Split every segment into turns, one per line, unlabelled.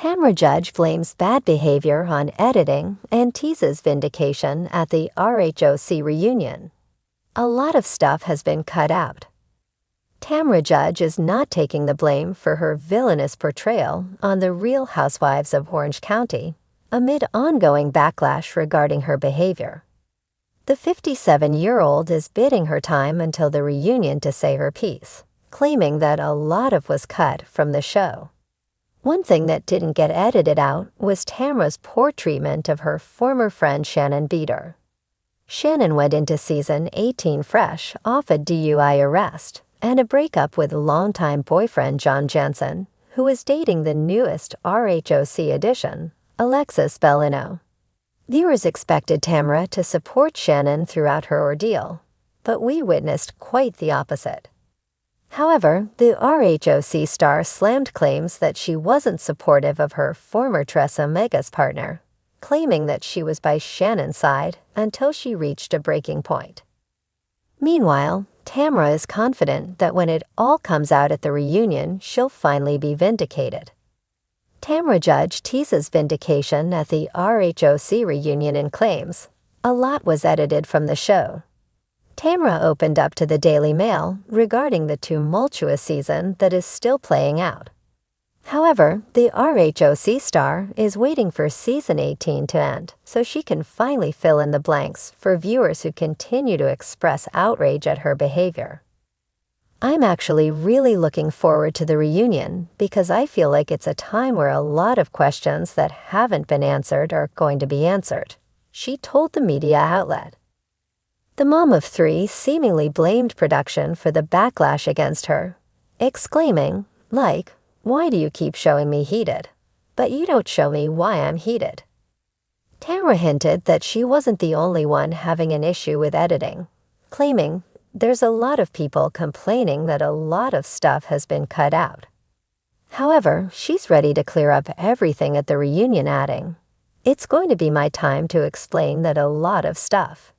Tamra judge blames bad behavior on editing and teases vindication at the RHOC reunion. A lot of stuff has been cut out. Tamra judge is not taking the blame for her villainous portrayal on The Real Housewives of Orange County, amid ongoing backlash regarding her behavior. The 57-year-old is bidding her time until the reunion to say her piece, claiming that a lot of was cut from the show. One thing that didn't get edited out was Tamra's poor treatment of her former friend Shannon Beater. Shannon went into season 18 fresh off a DUI arrest and a breakup with longtime boyfriend John Jensen, who was dating the newest RHOC addition, Alexis Bellino. Viewers expected Tamra to support Shannon throughout her ordeal, but we witnessed quite the opposite. However, the RHOC star slammed claims that she wasn't supportive of her former Tressa Megas partner, claiming that she was by Shannon's side until she reached a breaking point. Meanwhile, Tamra is confident that when it all comes out at the reunion, she'll finally be vindicated. Tamra judge teases vindication at the RHOC reunion and claims a lot was edited from the show. Tamra opened up to the Daily Mail regarding the tumultuous season that is still playing out. However, the RHOC star is waiting for season 18 to end so she can finally fill in the blanks for viewers who continue to express outrage at her behavior. I'm actually really looking forward to the reunion because I feel like it's a time where a lot of questions that haven't been answered are going to be answered, she told the media outlet. The mom of three seemingly blamed production for the backlash against her, exclaiming, like, "Why do you keep showing me heated? But you don't show me why I'm heated." Tamra hinted that she wasn't the only one having an issue with editing, claiming, "There's a lot of people complaining that a lot of stuff has been cut out." However, she's ready to clear up everything at the reunion, adding, "It's going to be my time to explain that a lot of stuff."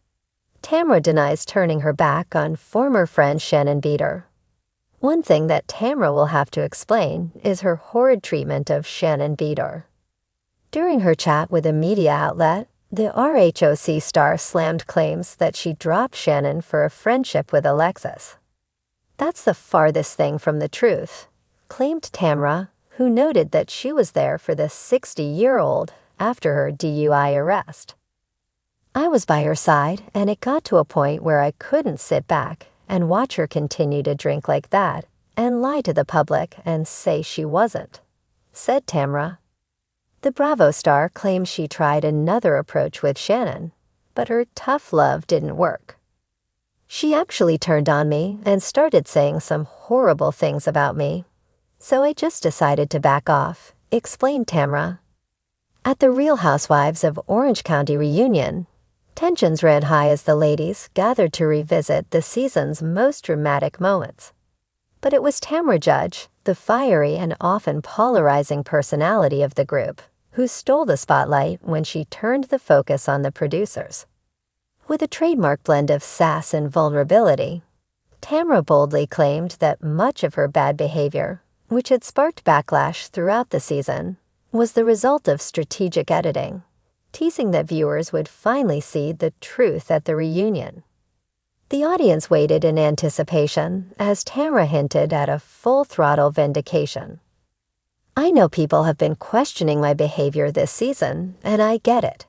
Tamra denies turning her back on former friend Shannon Beater. One thing that Tamra will have to explain is her horrid treatment of Shannon Beater. During her chat with a media outlet, the RHOC star slammed claims that she dropped Shannon for a friendship with Alexis. "That's the farthest thing from the truth," claimed Tamra, who noted that she was there for the 60-year-old after her DUI arrest. "I was by her side, and it got to a point where I couldn't sit back and watch her continue to drink like that and lie to the public and say she wasn't," said Tamra. The Bravo star claims she tried another approach with Shannon, but her tough love didn't work. "She actually turned on me and started saying some horrible things about me, so I just decided to back off," explained Tamra. At the Real Housewives of Orange County reunion, tensions ran high as the ladies gathered to revisit the season's most dramatic moments. But it was Tamra judge, the fiery and often polarizing personality of the group, who stole the spotlight when she turned the focus on the producers. With a trademark blend of sass and vulnerability, Tamra boldly claimed that much of her bad behavior, which had sparked backlash throughout the season, was the result of strategic editing, teasing that viewers would finally see the truth at the reunion. The audience waited in anticipation as Tamra hinted at a full-throttle vindication. "I know people have been questioning my behavior this season, and I get it.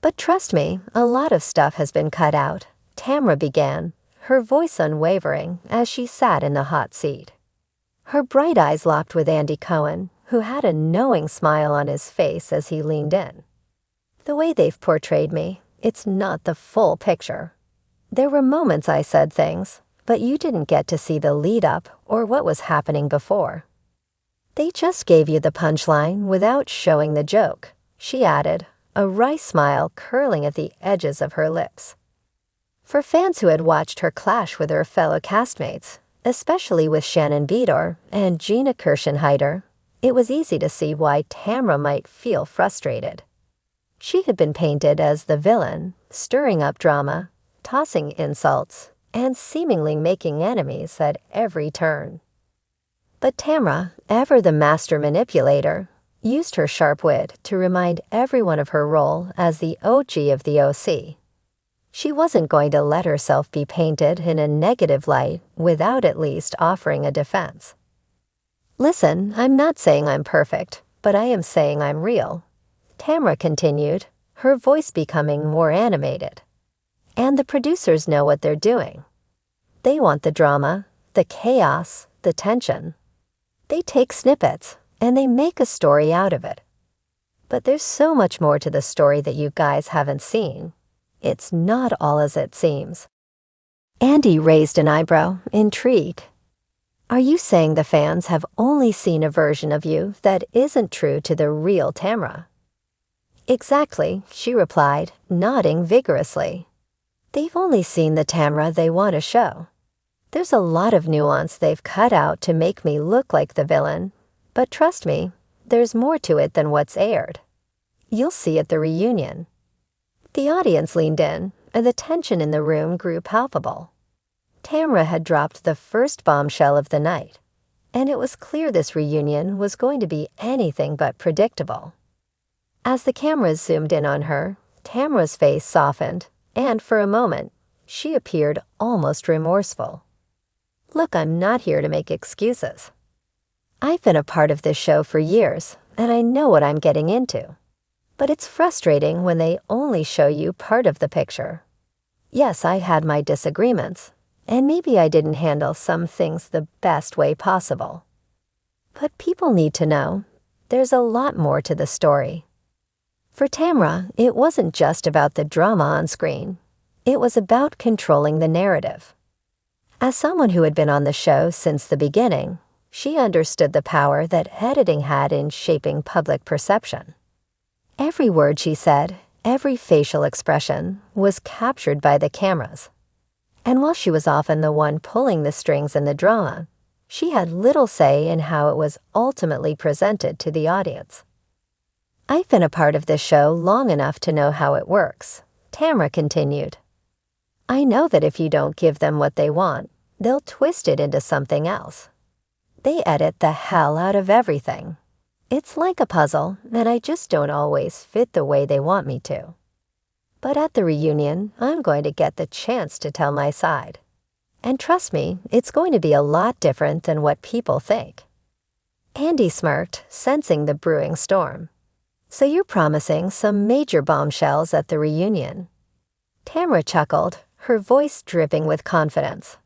But trust me, a lot of stuff has been cut out," Tamra began, her voice unwavering as she sat in the hot seat. Her bright eyes locked with Andy Cohen, who had a knowing smile on his face as he leaned in. "The way they've portrayed me, it's not the full picture. There were moments I said things, but you didn't get to see the lead-up or what was happening before. They just gave you the punchline without showing the joke," she added, a wry smile curling at the edges of her lips. For fans who had watched her clash with her fellow castmates, especially with Shannon Beater and Gina Kirschenheiter, it was easy to see why Tamra might feel frustrated. She had been painted as the villain, stirring up drama, tossing insults, and seemingly making enemies at every turn. But Tamra, ever the master manipulator, used her sharp wit to remind everyone of her role as the OG of the OC. She wasn't going to let herself be painted in a negative light without at least offering a defense. "Listen, I'm not saying I'm perfect, but I am saying I'm real," Tamra continued, her voice becoming more animated. "And the producers know what they're doing. They want the drama, the chaos, the tension. They take snippets, and they make a story out of it. But there's so much more to the story that you guys haven't seen. It's not all as it seems." Andy raised an eyebrow, intrigued. "Are you saying the fans have only seen a version of you that isn't true to the real Tamra?" "Exactly," she replied, nodding vigorously. "They've only seen the Tamra they want to show. There's a lot of nuance they've cut out to make me look like the villain, but trust me, there's more to it than what's aired. You'll see at the reunion." The audience leaned in, and the tension in the room grew palpable. Tamra had dropped the first bombshell of the night, and it was clear this reunion was going to be anything but predictable. As the cameras zoomed in on her, Tamra's face softened, and for a moment, she appeared almost remorseful. "Look, I'm not here to make excuses. I've been a part of this show for years, and I know what I'm getting into. But it's frustrating when they only show you part of the picture. Yes, I had my disagreements, and maybe I didn't handle some things the best way possible. But people need to know there's a lot more to the story." For Tamra, it wasn't just about the drama on screen. It was about controlling the narrative. As someone who had been on the show since the beginning, she understood the power that editing had in shaping public perception. Every word she said, every facial expression, was captured by the cameras. And while she was often the one pulling the strings in the drama, she had little say in how it was ultimately presented to the audience. "I've been a part of this show long enough to know how it works," Tamra continued. "I know that if you don't give them what they want, they'll twist it into something else. They edit the hell out of everything. It's like a puzzle, and I just don't always fit the way they want me to. But at the reunion, I'm going to get the chance to tell my side. And trust me, it's going to be a lot different than what people think." Andy smirked, sensing the brewing storm. "So you're promising some major bombshells at the reunion?" Tamra chuckled, her voice dripping with confidence.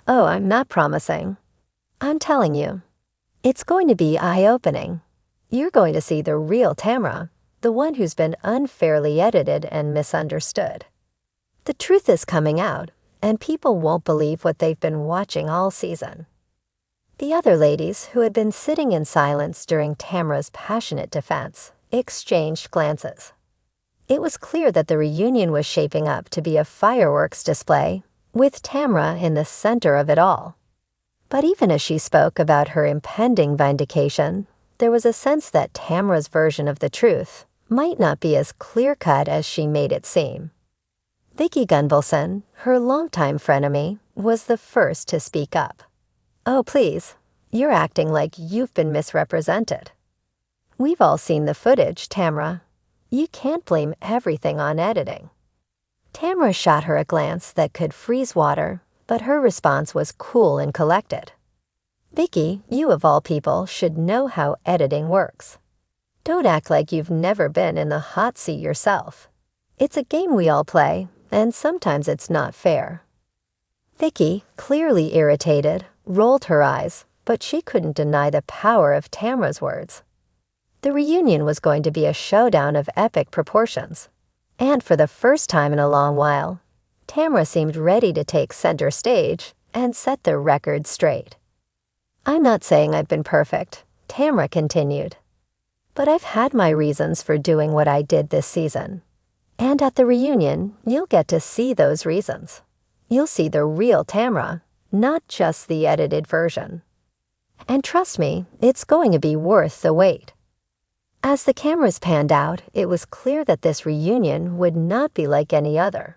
"Oh, I'm not promising. I'm telling you. It's going to be eye-opening. You're going to see the real Tamra, the one who's been unfairly edited and misunderstood. The truth is coming out, and people won't believe what they've been watching all season." The other ladies, who had been sitting in silence during Tamra's passionate defense, exchanged glances. It was clear that the reunion was shaping up to be a fireworks display, with Tamra in the center of it all. But even as she spoke about her impending vindication, there was a sense that Tamra's version of the truth might not be as clear-cut as she made it seem. Vicki Gunvalson, her longtime frenemy, was the first to speak up. "Oh, please, you're acting like you've been misrepresented. We've all seen the footage, Tamra. You can't blame everything on editing." Tamra shot her a glance that could freeze water, but her response was cool and collected. "Vicki, you of all people should know how editing works. Don't act like you've never been in the hot seat yourself. It's a game we all play, and sometimes it's not fair." Vicki, clearly irritated, rolled her eyes, but she couldn't deny the power of Tamra's words. The reunion was going to be a showdown of epic proportions, and for the first time in a long while, Tamra seemed ready to take center stage and set the record straight. "I'm not saying I've been perfect," Tamra continued, "but I've had my reasons for doing what I did this season. And at the reunion, you'll get to see those reasons. You'll see the real Tamra, not just the edited version. And trust me, it's going to be worth the wait." As the cameras panned out, it was clear that this reunion would not be like any other.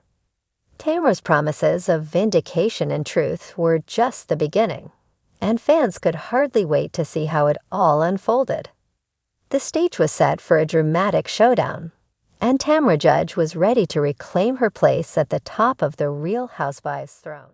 Tamra's promises of vindication and truth were just the beginning, and fans could hardly wait to see how it all unfolded. The stage was set for a dramatic showdown, and Tamra Judge was ready to reclaim her place at the top of the Real Housewives throne.